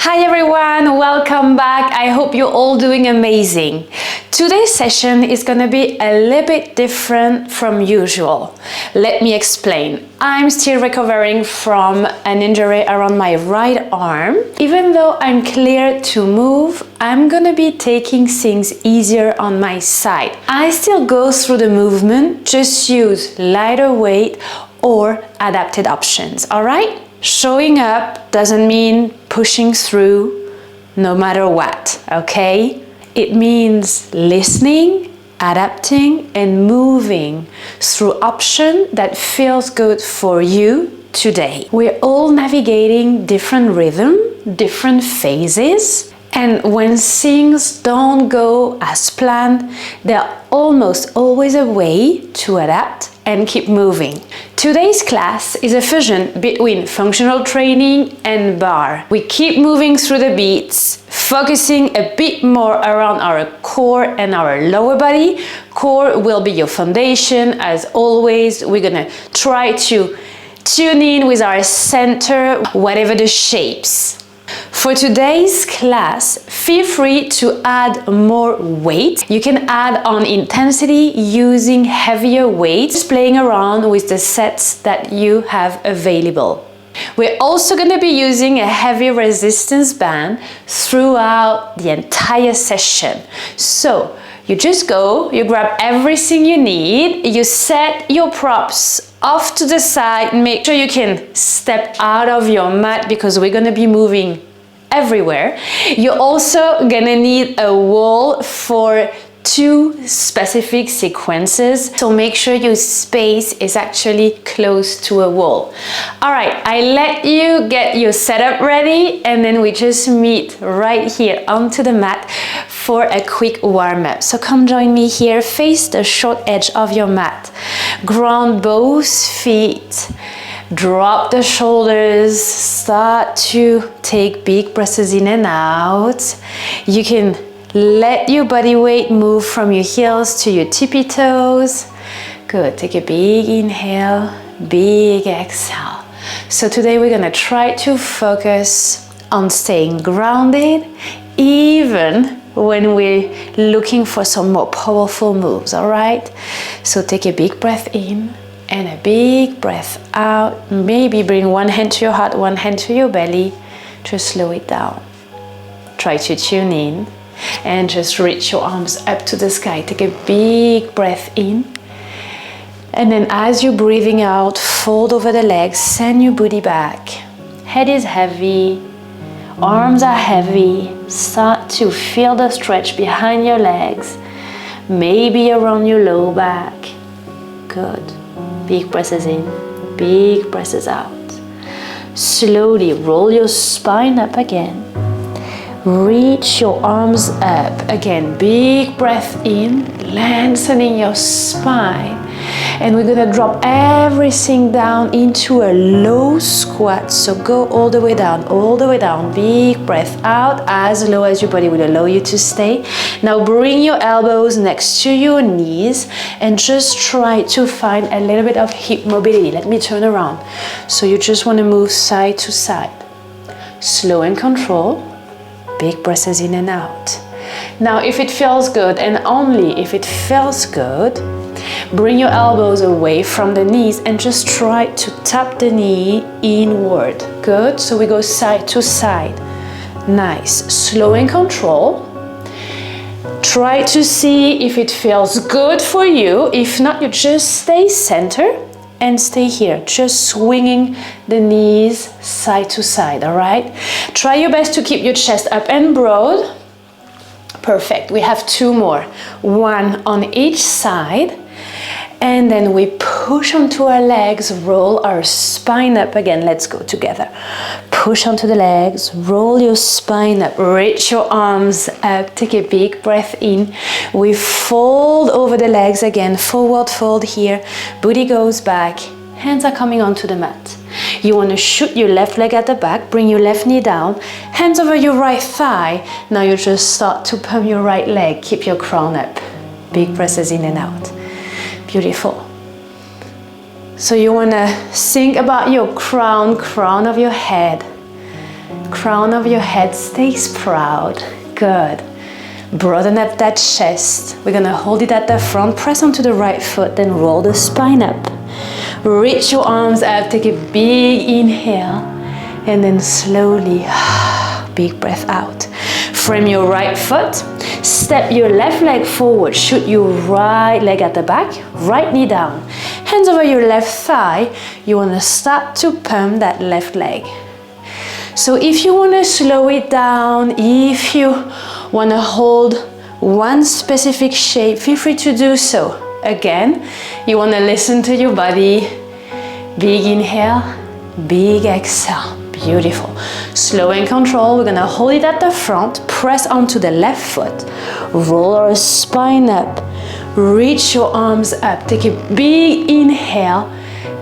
Hi everyone, welcome back. I hope you're all doing amazing. Today's session is going to be a little bit different from usual. Let me explain. I'm still recovering from an injury around my right arm. Even though I'm clear to move, I'm going to be taking things easier on my side. I still go through the movement, just use lighter weight or adapted options, all right? Showing up doesn't mean pushing through no matter what, okay? It means listening, adapting, and moving through option that feels good for you today. We're all navigating different rhythm, different phases, and when things don't go as planned, there's almost always a way to adapt and keep moving. Today's class is a fusion between functional training and barre. We keep moving through the beats, focusing a bit more around our core and our lower body. Core will be your foundation. As always, we're gonna try to tune in with our center, whatever the shapes. For today's class, feel free to add more weight. You can add on intensity using heavier weights, playing around with the sets that you have available. We're also going to be using a heavy resistance band throughout the entire session. So you just go, you grab everything you need, you set your props off to the side, make sure you can step out of your mat because we're going to be moving everywhere. You're also gonna need a wall for two specific sequences, so make sure your space is actually close to a wall. All right, I let you get your setup ready and then we just meet right here onto the mat for a quick warm-up. So come join me here, face the short edge of your mat, ground both feet, drop the shoulders, start to take big breaths in and out. You can let your body weight move from your heels to your tippy toes. Good, take a big inhale, big exhale. So today we're gonna try to focus on staying grounded, even when we're looking for some more powerful moves, all right? So take a big breath in, and a big breath out. Maybe bring one hand to your heart, one hand to your belly. Just slow it down. Try to tune in and just reach your arms up to the sky. Take a big breath in. And then as you're breathing out, fold over the legs, send your booty back. Head is heavy, arms are heavy. Start to feel the stretch behind your legs, maybe around your low back. Good. Big breaths in, big breaths out. Slowly roll your spine up again. Reach your arms up again. Big breath in, lengthening your spine. And we're gonna drop everything down into a low squat. So go all the way down, all the way down. Big breath out, as low as your body will allow you to stay. Now bring your elbows next to your knees and just try to find a little bit of hip mobility. Let me turn around. So you just wanna move side to side. Slow and control. Big breaths in and out. Now if it feels good, and only if it feels good, bring your elbows away from the knees and just try to tap the knee inward. Good, so we go side to side. Nice, slow and control. Try to see if it feels good for you. If not, you just stay center and stay here, just swinging the knees side to side, all right? Try your best to keep your chest up and broad. Perfect, we have two more. One on each side. And then we push onto our legs, roll our spine up again. Let's go together. Push onto the legs, roll your spine up, reach your arms up, take a big breath in. We fold over the legs again, forward fold here. Booty goes back, hands are coming onto the mat. You want to shoot your left leg at the back, bring your left knee down, hands over your right thigh. Now you just start to pump your right leg, keep your crown up. Big breaths in and out. Beautiful. So you want to think about your crown of your head. Crown of your head stays proud. Good. Broaden up that chest. We're gonna hold it at the front, press onto the right foot, then roll the spine up. Reach your arms up, take a big inhale, and then slowly, big breath out. Frame your right foot, step your left leg forward, shoot your right leg at the back, right knee down. Hands over your left thigh, you wanna start to pump that left leg. So if you wanna slow it down, if you wanna hold one specific shape, feel free to do so. Again, you wanna listen to your body. Big inhale, big exhale. Beautiful. Slow and control. We're gonna hold it at the front, press onto the left foot, roll our spine up, reach your arms up, take a big inhale,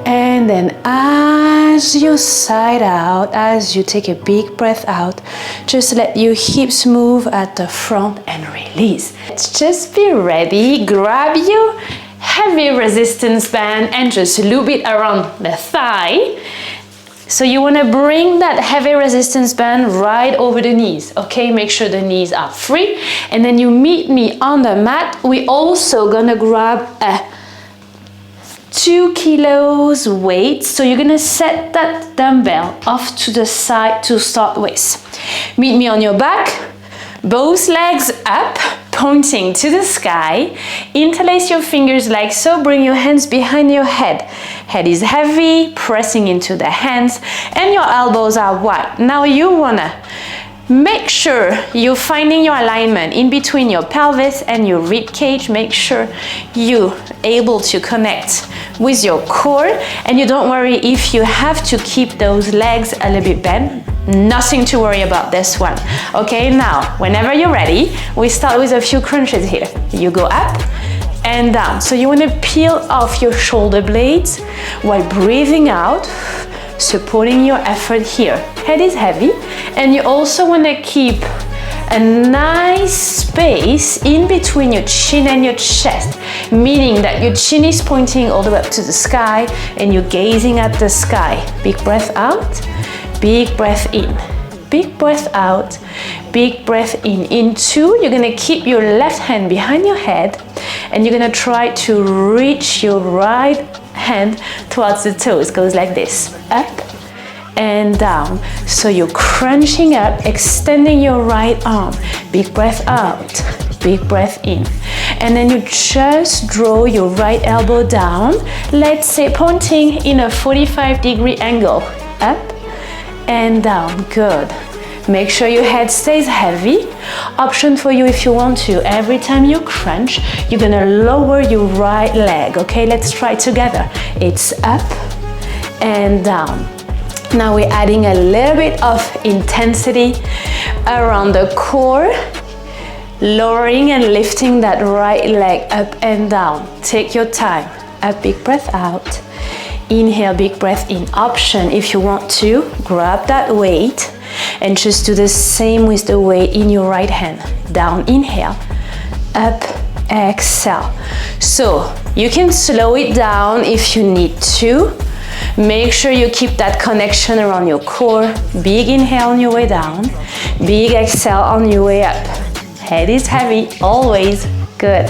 and then as you side out, as you take a big breath out, just let your hips move at the front and release. Let's just be ready. Grab your heavy resistance band and just loop it around the thigh. So you want to bring that heavy resistance band right over the knees, okay? Make sure the knees are free. And then you meet me on the mat. We also gonna grab a 2 kilos weight. So you're gonna set that dumbbell off to the side to start with. Meet me on your back, both legs up, pointing to the sky. Interlace your fingers like so. Bring your hands behind your head. Head is heavy, pressing into the hands, and your elbows are wide. Now you wanna make sure you're finding your alignment in between your pelvis and your rib cage. Make sure you're able to connect with your core, and you don't worry if you have to keep those legs a little bit bent. Nothing to worry about this one. Okay, now, whenever you're ready, we start with a few crunches here. You go up and down. So you want to peel off your shoulder blades while breathing out, supporting your effort here. Head is heavy, and you also want to keep a nice space in between your chin and your chest, meaning that your chin is pointing all the way up to the sky and you're gazing at the sky. Big breath out. Big breath in, big breath out, big breath in. In 2, you're gonna keep your left hand behind your head and you're gonna try to reach your right hand towards the toes. Goes like this, up and down. So you're crunching up, extending your right arm. Big breath out, big breath in. And then you just draw your right elbow down, let's say pointing in a 45-degree angle, up and down. Good. Make sure your head stays heavy. Option for you if you want to. Every time you crunch, you're gonna lower your right leg. Okay, let's try together. It's up and down. Now we're adding a little bit of intensity around the core, lowering and lifting that right leg up and down. Take your time. A big breath out. Inhale, big breath in. Option if you want to, grab that weight and just do the same with the weight in your right hand. Down, inhale, up, exhale. So you can slow it down if you need to. Make sure you keep that connection around your core. Big inhale on your way down, big exhale on your way up. Head is heavy, always. Good.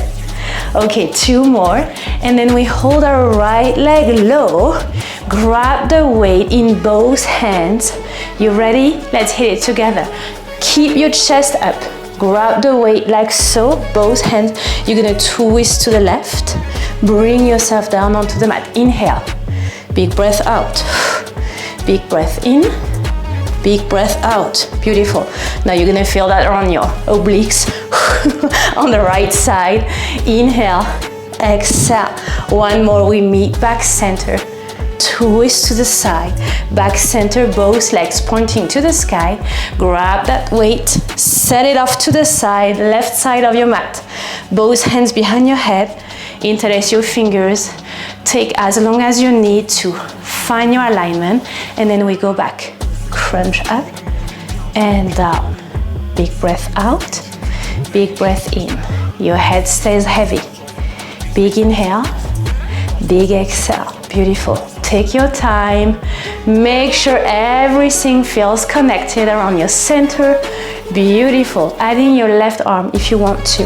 Okay, 2 more, and then we hold our right leg low, grab the weight in both hands. You ready? Let's hit it together. Keep your chest up, grab the weight like so, both hands. You're gonna twist to the left, bring yourself down onto the mat. Inhale, big breath out, big breath in, big breath out. Beautiful. Now you're gonna feel that around your obliques on the right side. Inhale, exhale. 1 more, we meet back center. Twist to the side, back center, both legs pointing to the sky. Grab that weight, set it off to the side, left side of your mat. Both hands behind your head. Interlace your fingers. Take as long as you need to find your alignment, and then we go back. Crunch up and down. Big breath out, big breath in. Your head stays heavy. Big inhale, big exhale. Beautiful. Take your time. Make sure everything feels connected around your center. Beautiful. Adding your left arm if you want to.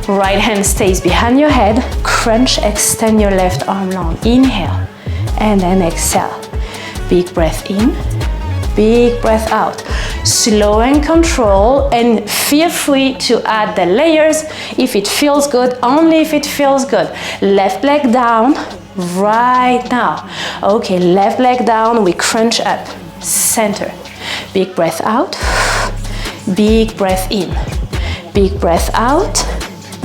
Right hand stays behind your head. Crunch, extend your left arm long. Inhale and then exhale. Big breath in, big breath out. Slow and control, and feel free to add the layers if it feels good, only if it feels good. Left leg down right now. Okay, left leg down, we crunch up. Center. Big breath out, big breath in. Big breath out,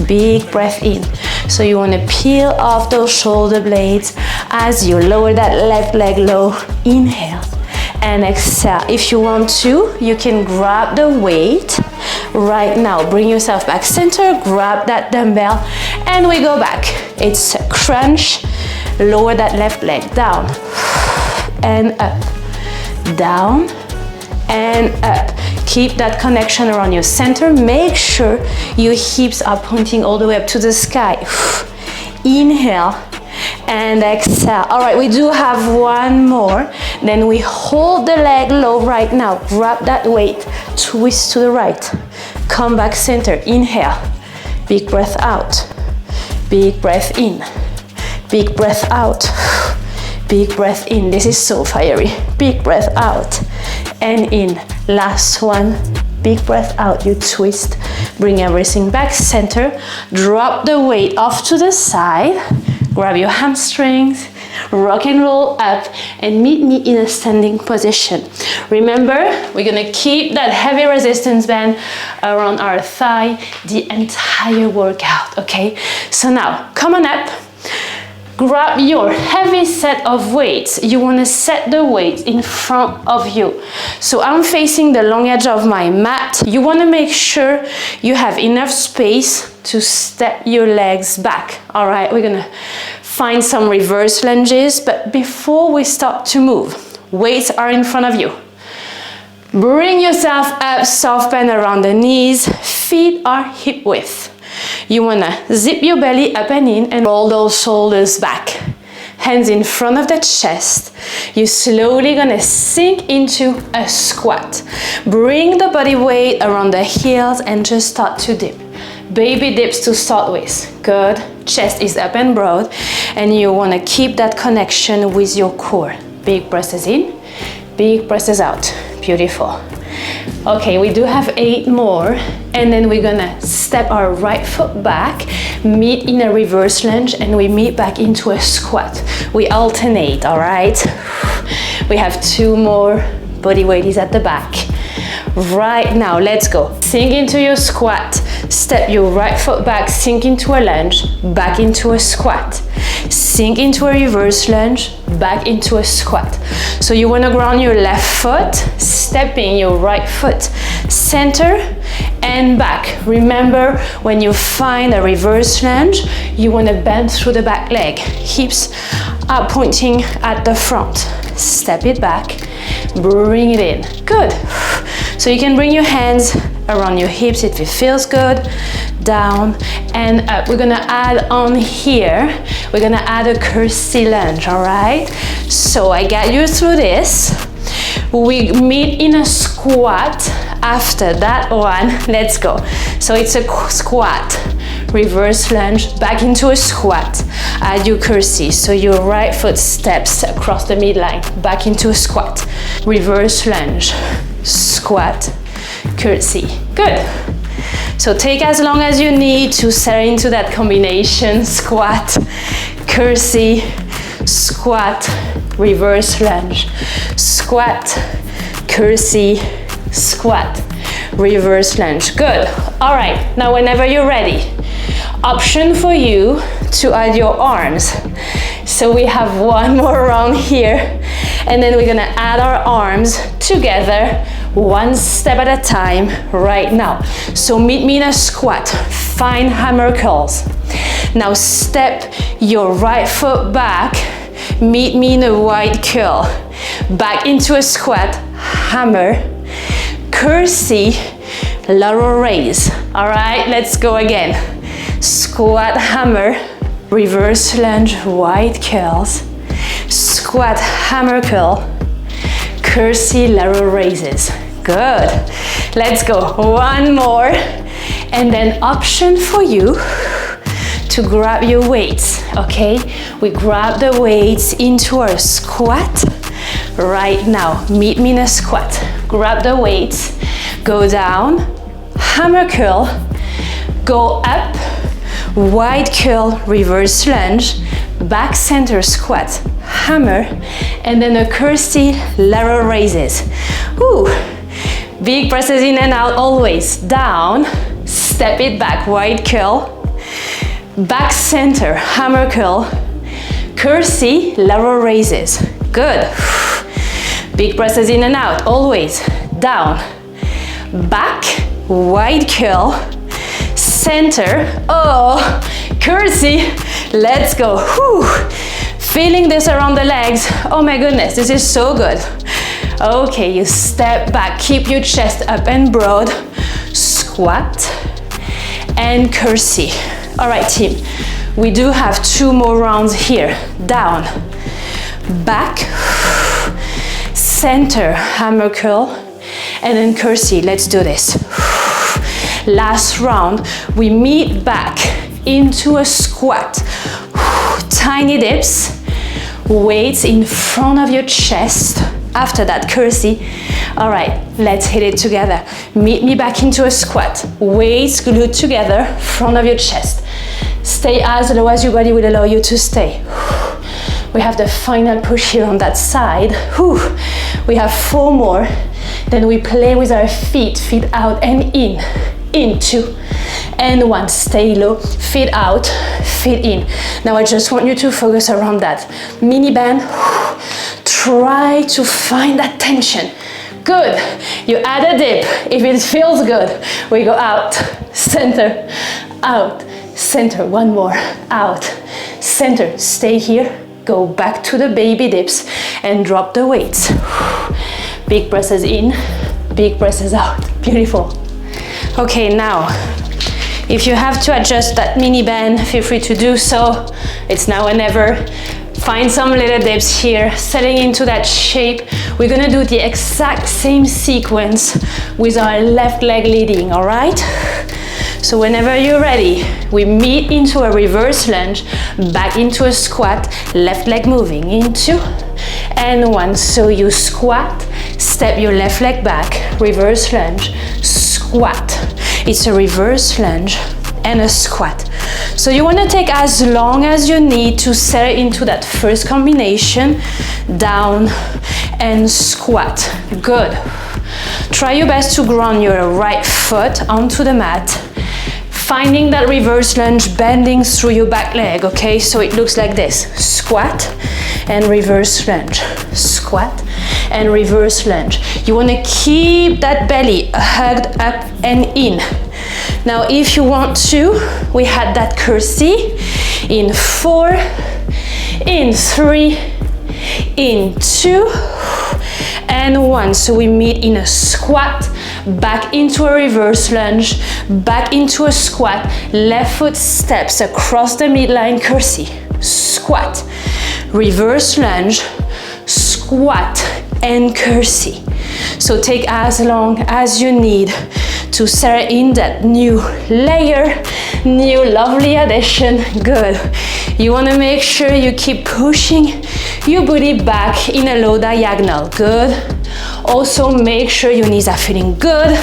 big breath in. So you want to peel off those shoulder blades as you lower that left leg low. Inhale and exhale. If you want to, you can grab the weight right now. Bring yourself back center, grab that dumbbell, and we go back. It's a crunch. Lower that left leg down and up, down and up. Keep that connection around your center. Make sure your hips are pointing all the way up to the sky. Inhale and exhale. All right, we do have one more. Then we hold the leg low right now. Grab that weight, twist to the right. Come back center. Inhale, big breath out, big breath in, big breath out, big breath in. This is so fiery. Big breath out and in. Last one, big breath out, you twist, bring everything back center, drop the weight off to the side, grab your hamstrings, rock and roll up, and meet me in a standing position. Remember, we're gonna keep that heavy resistance band around our thigh the entire workout, okay? So now, come on up. Grab your heavy set of weights. You want to set the weight in front of you. So I'm facing the long edge of my mat. You want to make sure you have enough space to step your legs back. All right, we're going to find some reverse lunges, but before we start to move, weights are in front of you. Bring yourself up, soft bend around the knees, feet are hip width. You wanna zip your belly up and in and roll those shoulders back. Hands in front of the chest. You're slowly gonna sink into a squat. Bring the body weight around the heels and just start to dip. Baby dips to start with. Good. Chest is up and broad, and you wanna keep that connection with your core. Big presses in, big presses out. Beautiful. Okay, we do have 8 more, and then we're gonna step our right foot back, meet in a reverse lunge, and we meet back into a squat. We alternate, all right? We have 2 more. Body weight is at the back. Right now, let's go. Sink into your squat. Step your right foot back, sink into a lunge, back into a squat. Sink into a reverse lunge, back into a squat. So you want to ground your left foot, stepping your right foot center and back. Remember, when you find a reverse lunge, you want to bend through the back leg. Hips are pointing at the front. Step it back, bring it in. Good. So you can bring your hands around your hips if it feels good, down and up. We're gonna add on here, we're gonna add a curtsy lunge, all right? So I got you through this. We meet in a squat after that one. Let's go. So it's a squat, reverse lunge, back into a squat. Add your curtsy. So your right foot steps across the midline, back into a squat. Reverse lunge, squat, curtsy. Good. So take as long as you need to settle into that combination. Squat, curtsy, squat, reverse lunge, squat, curtsy, squat, reverse lunge. Good. All right, now whenever you're ready, option for you to add your arms. So we have one more round here, and then we're gonna add our arms together, one step at a time right now. So meet me in a squat, find hammer curls. Now step your right foot back, meet me in a wide curl, back into a squat, hammer, curtsy, lateral raise. All right, let's go again. Squat, hammer, reverse lunge, wide curls, squat, squat, hammer curl, curtsy, lateral raises. Good. Let's go. One more. And then option for you to grab your weights, okay? We grab the weights into our squat right now. Meet me in a squat. Grab the weights, go down, hammer curl, go up, wide curl, reverse lunge, back center squat, hammer, and then a curtsy, lateral raises. Woo. Big presses in and out always. Down, step it back, wide curl, back center, hammer curl, curtsy, lateral raises. Good. Big presses in and out, always. Down, back, wide curl, center, oh, curtsy, let's go. Whew. Feeling this around the legs. Oh my goodness, this is so good. Okay, you step back, keep your chest up and broad, squat, and curtsy. All right, team, we do have 2 more rounds here. Down, back, center, hammer curl, and then curtsy. Let's do this. Last round, we meet back into a squat. Tiny dips, weights in front of your chest. After that, curtsy. All right, let's hit it together. Meet me back into a squat. Weights glued together, front of your chest. Stay as low as your body will allow you to stay. We have the final push here on that side. We have 4 more. Then we play with our feet, feet out and in, 2, and 1. Stay low, feet out, feet in. Now I just want you to focus around that mini band. Try to find that tension. Good. You add a dip. If it feels good, we go out, center, out, center. 1 more, out, center. Stay here. Go back to the baby dips and drop the weights. Big presses in, big presses out. Beautiful. Okay, now, if you have to adjust that mini band, feel free to do so. It's now or never. Find some little dips here, setting into that shape. We're gonna do the exact same sequence with our left leg leading, all right? So whenever you're ready, we meet into a reverse lunge, back into a squat, left leg moving, into, and 1. So you squat, step your left leg back, reverse lunge, squat. It's a reverse lunge and a squat. So you want to take as long as you need to settle into that first combination. Down and squat. Good. Try your best to ground your right foot onto the mat. Finding that reverse lunge, bending through your back leg, okay? So it looks like this. Squat and reverse lunge. Squat and reverse lunge. You want to keep that belly hugged up and in. Now, if you want to, we had that curtsy in 4, in 3, in 2, and 1. So we meet in a squat, back into a reverse lunge, back into a squat, left foot steps across the midline, curtsy, squat, reverse lunge, squat, and curtsy. So take as long as you need to settle in that new layer, new lovely addition. Good. You want to make sure you keep pushing your booty back in a low diagonal. Good. Also make sure your knees are feeling good.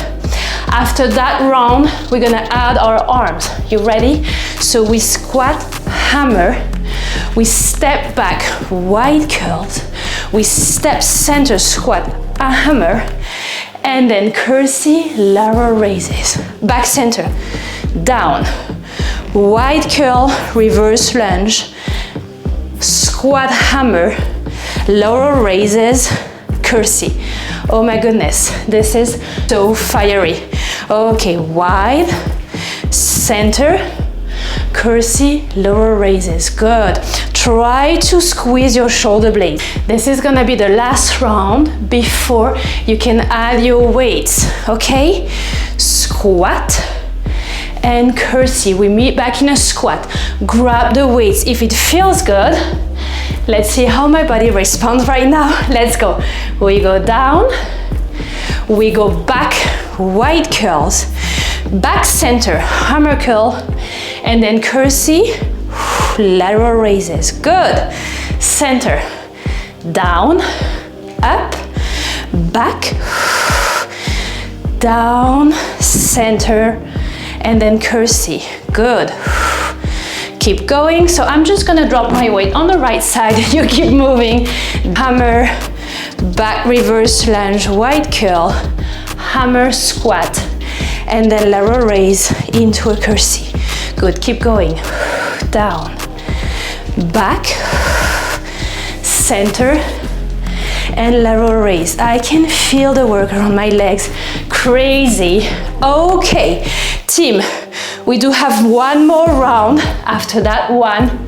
After that round, we're gonna add our arms. You ready? So we squat, hammer, we step back, wide curls, we step center squat, a hammer, and then curtsy, lateral raises. Back center, down, wide curl, reverse lunge, squat, hammer, lateral raises, curtsy. Oh my goodness, this is so fiery. Okay, wide, center, curtsy, lateral raises. Good. Try to squeeze your shoulder blades. This is gonna be the last round before you can add your weights, okay? Squat and curtsy. We meet back in a squat. Grab the weights if it feels good. Let's see how my body responds right now. Let's go. We go down, we go back, wide curls, back center, hammer curl, and then curtsy, lateral raises. Good. Center, down, up, back, down, center, and then curtsy. Good. Keep going. So I'm just gonna drop my weight on the right side. You keep moving. Hammer, back reverse lunge, wide curl, hammer, squat, and then lateral raise into a curtsy. Good. Keep going. Down, back, center, and lateral raise. I can feel the work around my legs. Crazy. Okay, team, we do have one more round after that one.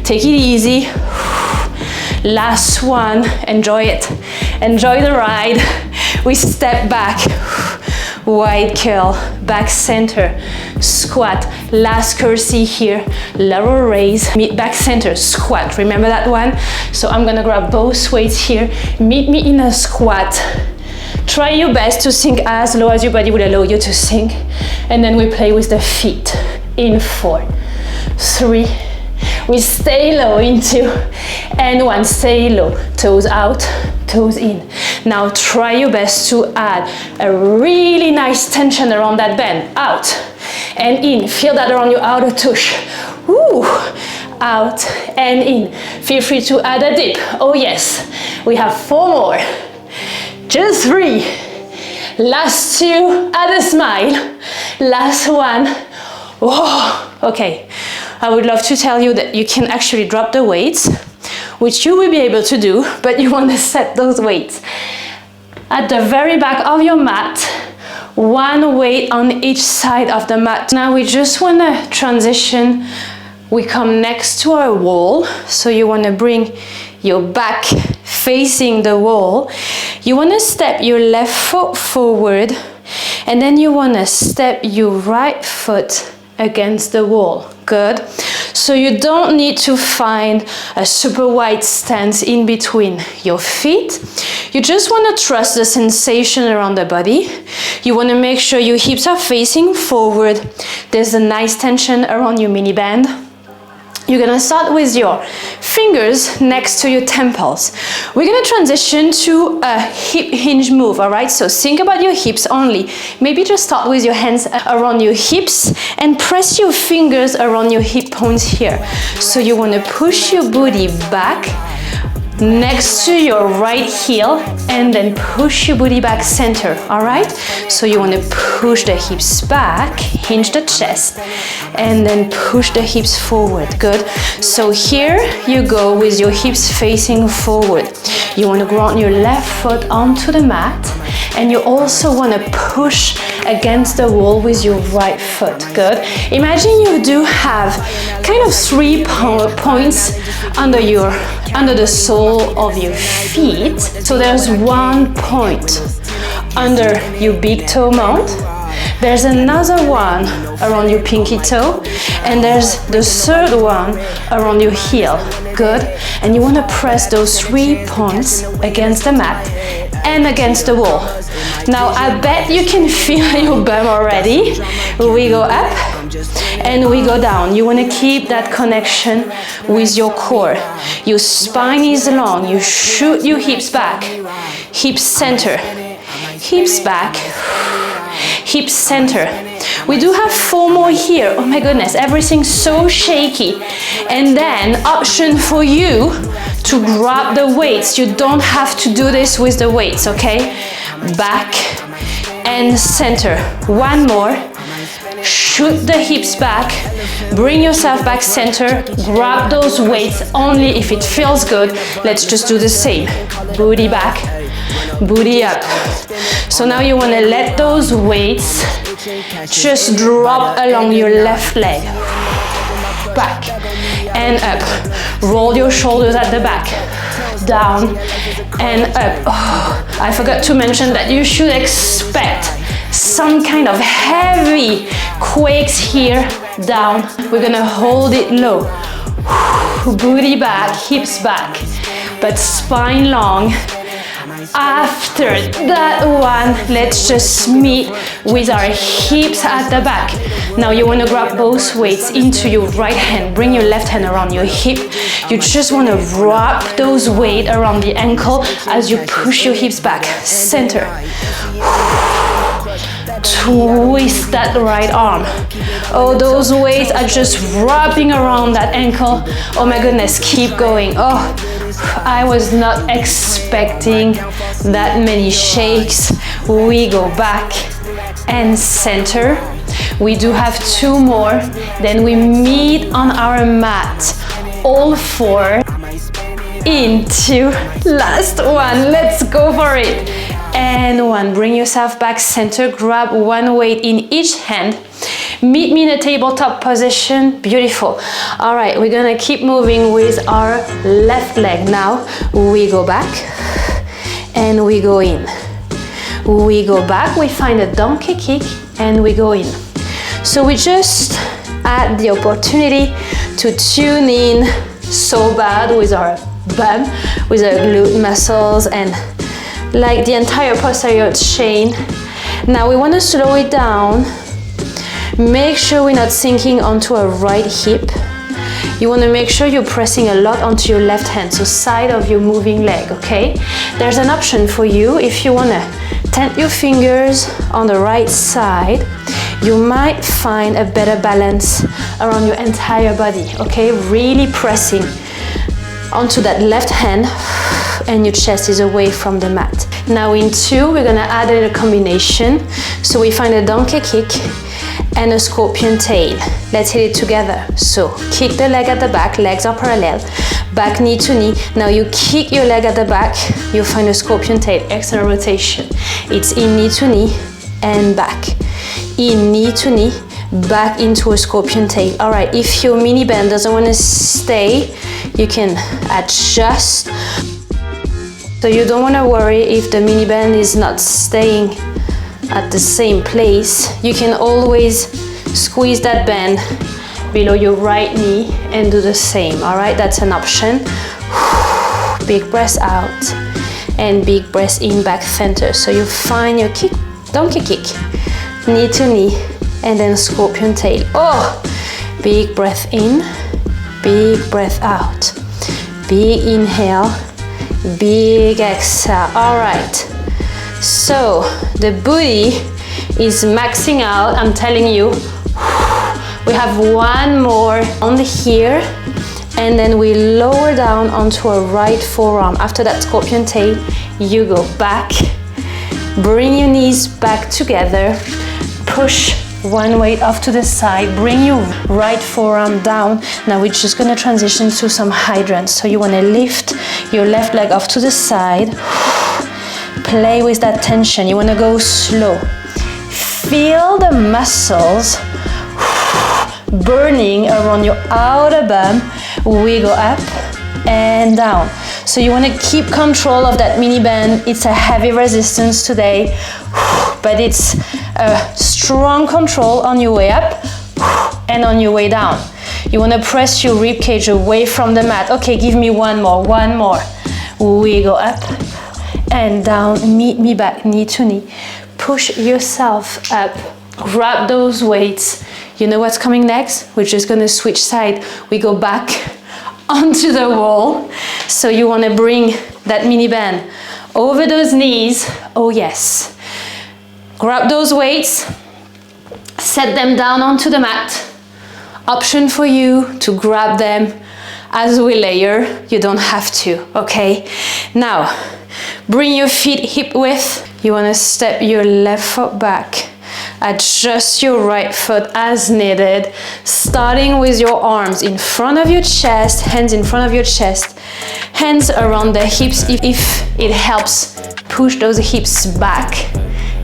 Take it easy. Last one. Enjoy it. Enjoy the ride. We step back. Wide curl, back center, squat, last curtsy here, lateral raise, meet back center, squat. Remember that one? So I'm gonna grab both weights here, meet me in a squat. Try your best to sink as low as your body will allow you to sink. And then we play with the feet. In 4, 3, we stay low in 2, and 1, stay low, toes out, toes in. Now try your best to add a really nice tension around that bend, out and in. Feel that around your outer tush. Woo. Out and in. Feel free to add a dip. Oh yes, we have 4 more. Just 3. Last 2, add a smile. Last 1. Whoa. Okay, I would love to tell you that you can actually drop the weights, which you will be able to do, but you want to set those weights at the very back of your mat, 1 weight on each side of the mat. Now we just want to transition. We come next to our wall, so you want to bring your back facing the wall. You want to step your left foot forward, and then you want to step your right foot against the wall. Good. So you don't need to find a super wide stance in between your feet. You just want to trust the sensation around the body. You want to make sure your hips are facing forward. There's a nice tension around your mini band. You're gonna start with your fingers next to your temples. We're gonna transition to a hip hinge move, all right? So think about your hips only. Maybe just start with your hands around your hips and press your fingers around your hip points here. So you wanna push your booty back next to your right heel and then push your booty back center, all right? So you want to push the hips back, hinge the chest, and then push the hips forward. Good. So here you go with your hips facing forward. You want to ground your left foot onto the mat, and you also want to push against the wall with your right foot. Good. Imagine you do have kind of 3 points under the sole of your feet. So there's 1 point under your big toe mount. There's another one around your pinky toe, and there's the 3rd one around your heel. Good. And you want to press those 3 points against the mat and against the wall. Now I bet you can feel your bum already. We go up and we go down. You want to keep that connection with your core. Your spine is long. You shoot your hips back. Hips center. Hips back. Hips center. We do have 4 more here. Oh my goodness, everything's so shaky. And then option for you to grab the weights. You don't have to do this with the weights, okay? Back and center. 1 more. Shoot the hips back, bring yourself back center, grab those weights only if it feels good. Let's just do the same. Booty back, booty up. So now you want to let those weights just drop along your left leg. Back and up. Roll your shoulders at the back. Down and up. Oh, I forgot to mention that you should expect some kind of heavy quakes here, down. We're gonna hold it low. Booty back, hips back, but spine long. After that one, let's just meet with our hips at the back. Now you want to grab both weights into your right hand. Bring your left hand around your hip. You just want to wrap those weights around the ankle as you push your hips back. Center. Twist that right arm. Oh, those weights are just wrapping around that ankle. Oh my goodness, keep going. Oh, I was not expecting that many shakes. We go back and center. We do have 2 more. Then we meet on our mat. All 4 into last one. Let's go for it. And 1. Bring yourself back center. Grab 1 weight in each hand. Meet me in a tabletop position. Beautiful. All right, we're gonna keep moving with our left leg. Now we go back and we go in. We go back, we find a donkey kick and we go in. So we just add the opportunity to tune in so bad with our bum, with our glute muscles and like the entire posterior chain. Now we want to slow it down. Make sure we're not sinking onto a right hip. You want to make sure you're pressing a lot onto your left hand, so side of your moving leg, okay? There's an option for you if you want to tent your fingers on the right side. You might find a better balance around your entire body, okay? Really pressing onto that left hand and your chest is away from the mat. Now in 2, we're gonna add a combination. So we find a donkey kick and a scorpion tail. Let's hit it together. So kick the leg at the back, legs are parallel, back knee to knee. Now you kick your leg at the back, you'll find a scorpion tail, external rotation. It's in knee to knee and back. In knee to knee, back into a scorpion tail. All right, if your mini band doesn't want to stay, you can adjust. So you don't want to worry if the mini band is not staying at the same place. You can always squeeze that band below your right knee and do the same. All right, that's an option. Big breath out and big breath in, back center. So you find your kick, donkey kick, knee to knee, and then scorpion tail. Oh, big breath in, big breath out, big inhale, big exhale. All right, so the booty is maxing out. I'm telling you, we have 1 more on the here, and then we lower down onto a right forearm. After that scorpion tail, you go back, bring your knees back together, push 1 weight off to the side, bring your right forearm down. Now we're just gonna transition to some hydrants. So you wanna lift your left leg off to the side, play with that tension. You wanna go slow. Feel the muscles burning around your outer bum. Wiggle up and down. So you wanna keep control of that mini band. It's a heavy resistance today, but it's a strong control on your way up and on your way down. You want to press your rib cage away from the mat. Okay, give me 1 more, 1 more. Wiggle up and down, meet me back, knee to knee. Push yourself up, grab those weights. You know what's coming next? We're just gonna switch side. We go back onto the wall. So you want to bring that mini band over those knees. Oh yes. Grab those weights, set them down onto the mat. Option for you to grab them as we layer. You don't have to, okay? Now, bring your feet hip width. You want to step your left foot back. Adjust your right foot as needed, starting with your arms in front of your chest, hands in front of your chest, hands around the hips if it helps. Push those hips back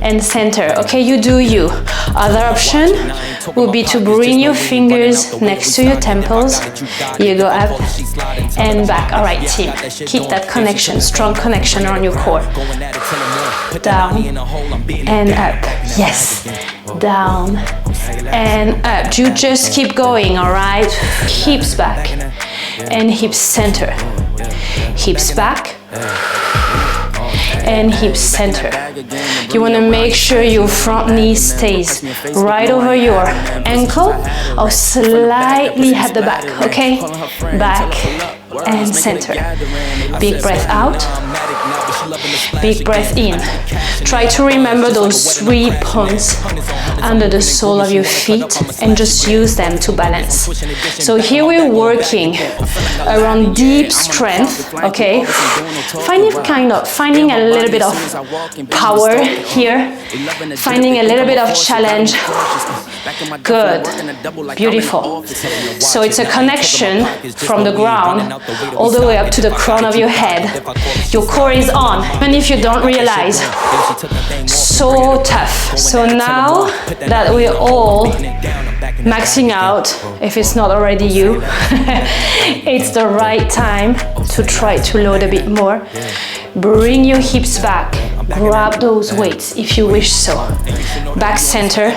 and center. Okay, you do you. Other option would be to bring your fingers next to your temples. You go up and back. All right, team. Keep that connection, strong connection around your core. Down and up. Yes. Down and up. You just keep going, all right? Hips back. and hips center. Hips back and hips center. You want to make sure your front knee stays right over your ankle or slightly at the back, okay? Back and center. Big breath out. Big breath in. Try to remember those 3 points under the sole of your feet and just use them to balance. So here we're working around deep strength, okay? Finding a little bit of power here, finding a little bit of challenge. Good, beautiful. So it's a connection from the ground all the way up to the crown of your head. Your core is on, even if you don't realize. So tough. So now that we're all maxing out, if it's not already you, it's the right time to try to load a bit more. Bring your hips back. Grab those weights if you wish so. Back center.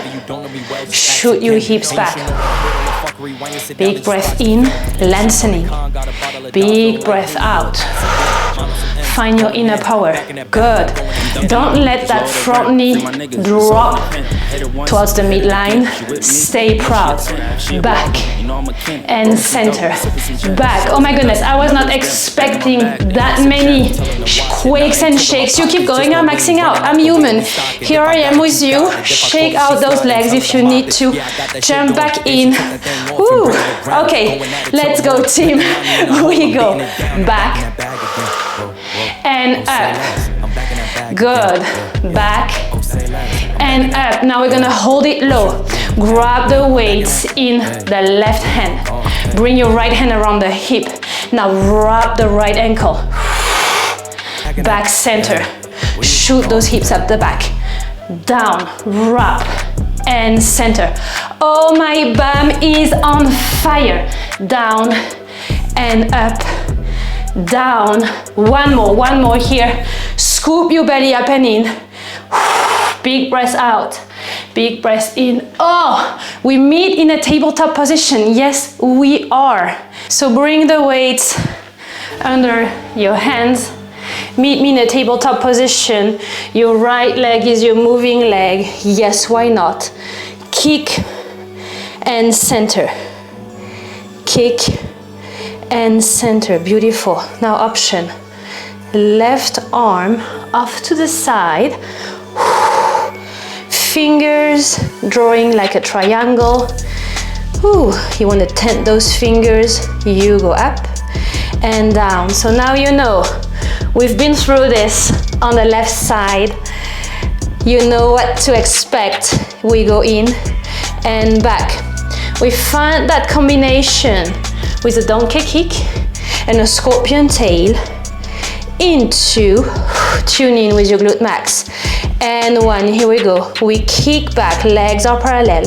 Shoot your hips back. Big breath in, lengthening. Big breath out. Find your inner power. Good. Don't let that front knee drop towards the midline. Stay proud. Back and center. Back. Oh my goodness, I was not expecting that many quakes and shakes. You keep going, I'm maxing out. I'm human. Here I am with you. Shake out those legs if you need to. Jump back in. Woo. Okay, let's go, team. We go. Back and up. Good. Back and up. Now we're gonna hold it low. Grab the weights in the left hand. Bring your right hand around the hip. Now wrap the right ankle. Back center. Shoot those hips up the back. Down, wrap and center. Oh, my bum is on fire. Down and up. Down. One more here. Scoop your belly up and in. Big breath out. Big breath in. Oh, we meet in a tabletop position. Yes, we are. So bring the weights under your hands. Meet me in a tabletop position. Your right leg is your moving leg. Yes, why not? Kick and center. Kick and center. Beautiful. Now option. Left arm off to the side. Fingers drawing like a triangle. Ooh, you want to tent those fingers. You go up and down. So now you know. We've been through this on the left side. You know what to expect. We go in and back. We find that combination with a donkey kick and a scorpion tail into tune in with your glute max. And one, here we go. We kick back, legs are parallel,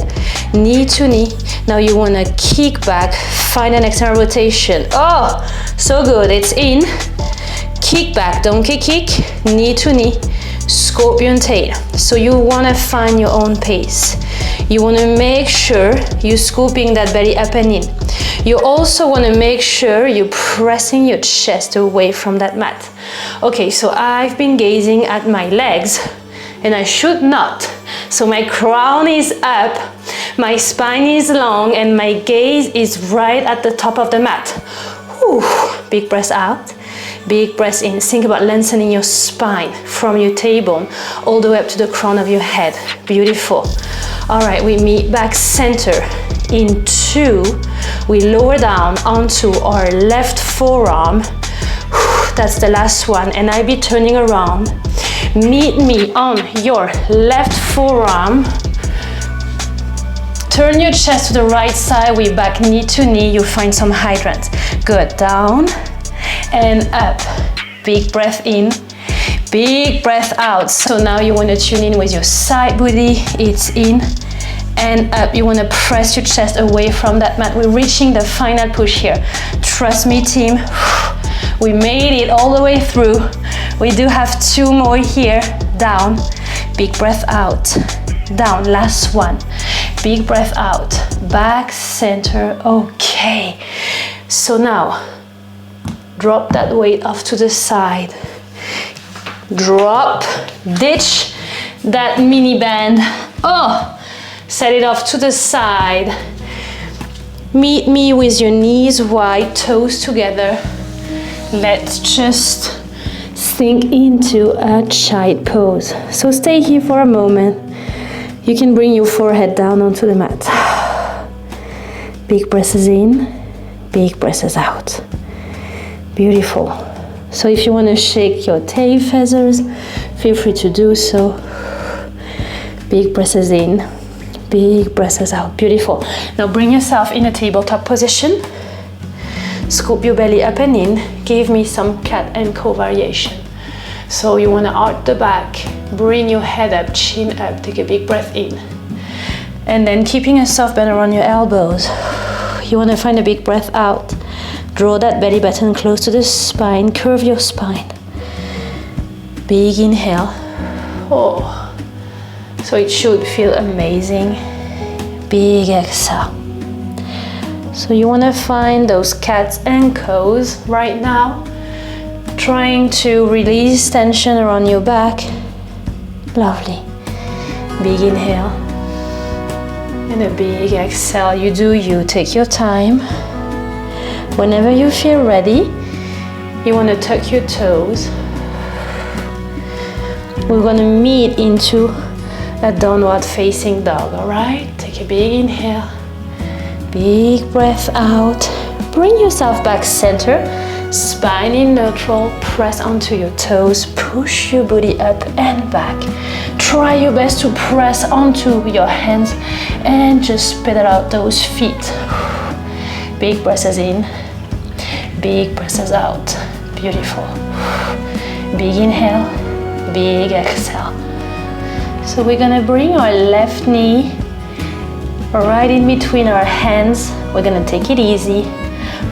knee to knee. Now you wanna kick back, find an external rotation. Oh, so good, it's in. Kick back, donkey kick, knee to knee, scorpion tail. So you wanna find your own pace. You wanna make sure you're scooping that belly up and in. You also wanna make sure you're pressing your chest away from that mat. Okay, so I've been gazing at my legs, and I should not. So my crown is up, my spine is long, and my gaze is right at the top of the mat. Whew. Big breath out. Big breath in. Think about lengthening your spine from your tailbone all the way up to the crown of your head. Beautiful. All right, we meet back center in two. We lower down onto our left forearm. That's the last one, and I'll be turning around. Meet me on your left forearm. Turn your chest to the right side. We back knee to knee. You find some hydrant. Good. Down and up. Big breath in, big breath out. So now you want to tune in with your side body. It's in and up. You want to press your chest away from that mat. We're reaching the final push here. Trust me, team. We made it all the way through. We do have two more here. Down, big breath out. Down, last one. Big breath out. Back, center. Okay. So now, drop that weight off to the side. Drop, ditch that mini band. Oh, set it off to the side. Meet me with your knees wide, toes together. Let's just sink into a child pose. So stay here for a moment. You can bring your forehead down onto the mat. Big breaths in, big breaths out. Beautiful. So if you want to shake your tail feathers, feel free to do so. Big breaths in, big breaths out. Beautiful. Now bring yourself in a tabletop position. Scoop your belly up and in. Give me some cat and cow variation. So you want to arch the back, bring your head up, chin up, take a big breath in. And then keeping a soft bend around your elbows. You want to find a big breath out. Draw that belly button close to the spine, curve your spine. Big inhale. Oh, so it should feel amazing. Big exhale. So you want to find those cats and cows right now, trying to release tension around your back. Lovely. Big inhale and a big exhale. You do you. Take your time. Whenever you feel ready, you want to tuck your toes. We're going to meet into a downward facing dog, all right? Take a big inhale. Big breath out. Bring yourself back center. Spine in neutral. Press onto your toes. Push your booty up and back. Try your best to press onto your hands and just pedal out those feet. Big breaths in. Big breaths out. Beautiful. Big inhale. Big exhale. So we're gonna bring our left knee right in between our hands. We're gonna take it easy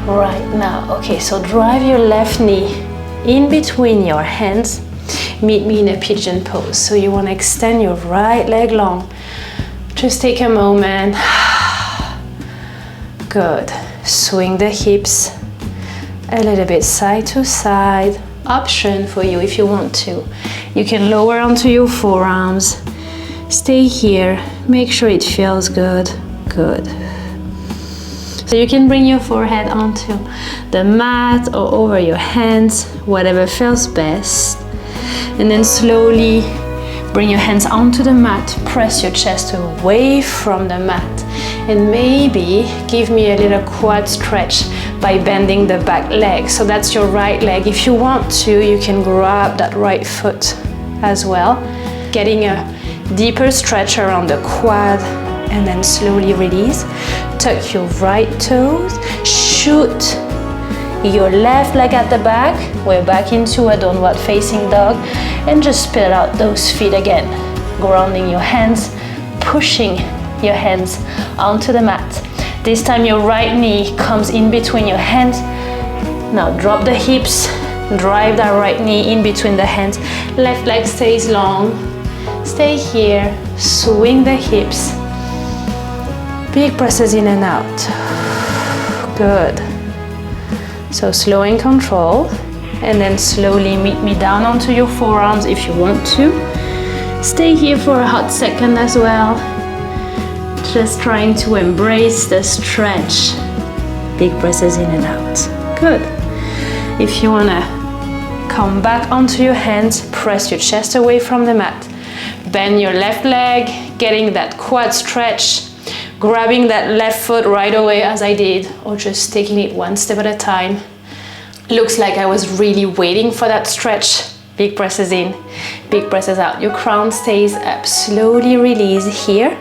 right now. Okay, so drive your left knee in between your hands. Meet me in a pigeon pose. So you wanna extend your right leg long. Just take a moment. Good. Swing the hips a little bit side to side. Option for you if you want to. You can lower onto your forearms. Stay here. Make sure it feels good. Good. So you can bring your forehead onto the mat or over your hands, whatever feels best. And then slowly bring your hands onto the mat. Press your chest away from the mat. And maybe give me a little quad stretch by bending the back leg. So that's your right leg. If you want to, you can grab that right foot as well. Getting a deeper stretch around the quad and then slowly release. Tuck your right toes. Shoot your left leg at the back. We're back into a downward facing dog. And just pedal out those feet again. Grounding your hands, pushing your hands onto the mat. This time your right knee comes in between your hands. Now drop the hips, drive that right knee in between the hands. Left leg stays long. Stay here, swing the hips. Big presses in and out. Good. So slow and control. And then slowly meet me down onto your forearms if you want to. Stay here for a hot second as well. Just trying to embrace the stretch. Big presses in and out. Good. If you want to come back onto your hands, press your chest away from the mat. Bend your left leg, getting that quad stretch, grabbing that left foot right away as I did, or just taking it one step at a time. Looks like I was really waiting for that stretch. Big presses in, big presses out. Your crown stays up. Slowly release here.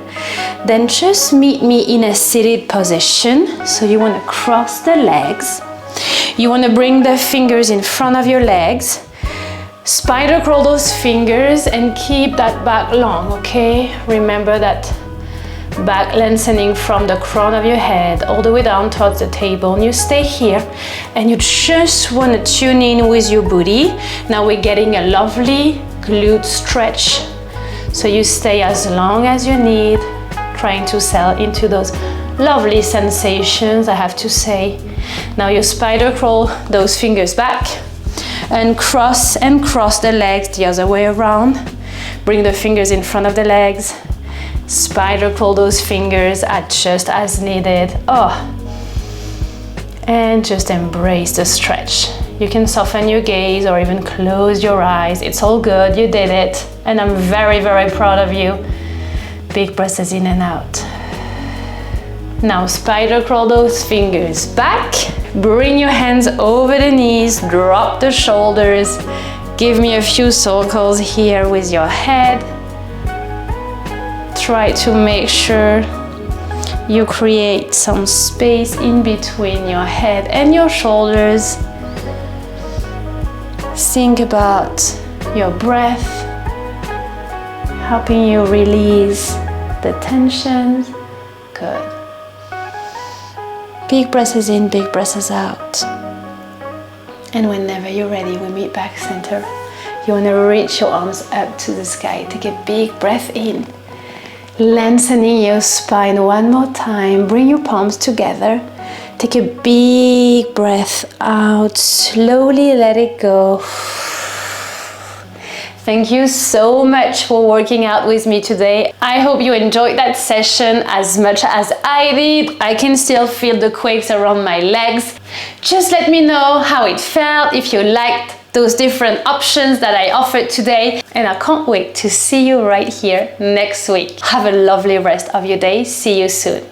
Then just meet me in a seated position. So you want to cross the legs. You want to bring the fingers in front of your legs. Spider crawl those fingers and keep that back long, okay? Remember that back lengthening from the crown of your head all the way down towards the tailbone. You stay here and you just want to tune in with your booty. Now we're getting a lovely glute stretch. So you stay as long as you need, trying to settle into those Lovely sensations, I have to say. Now you spider crawl those fingers back and cross the legs the other way around. Bring the fingers in front of the legs. Spider crawl those fingers, adjust as needed. And just embrace the stretch. You can soften your gaze or even close your eyes. It's all good, you did it. And I'm very, very proud of you. Big breaths in and out. Now spider crawl those fingers back. Bring your hands over the knees, drop the shoulders. Give me a few circles here with your head. Try to make sure you create some space in between your head and your shoulders. Think about your breath, helping you release the tensions. Good. Big breaths in, big breaths out. And whenever you're ready, we meet back center. You want to reach your arms up to the sky. Take a big breath in. Lengthening your spine one more time. Bring your palms together. Take a big breath out. Slowly let it go. Thank you so much for working out with me today. I hope you enjoyed that session as much as I did. I can still feel the quakes around my legs. Just let me know how it felt, if you liked those different options that I offered today. And I can't wait to see you right here next week. Have a lovely rest of your day. See you soon.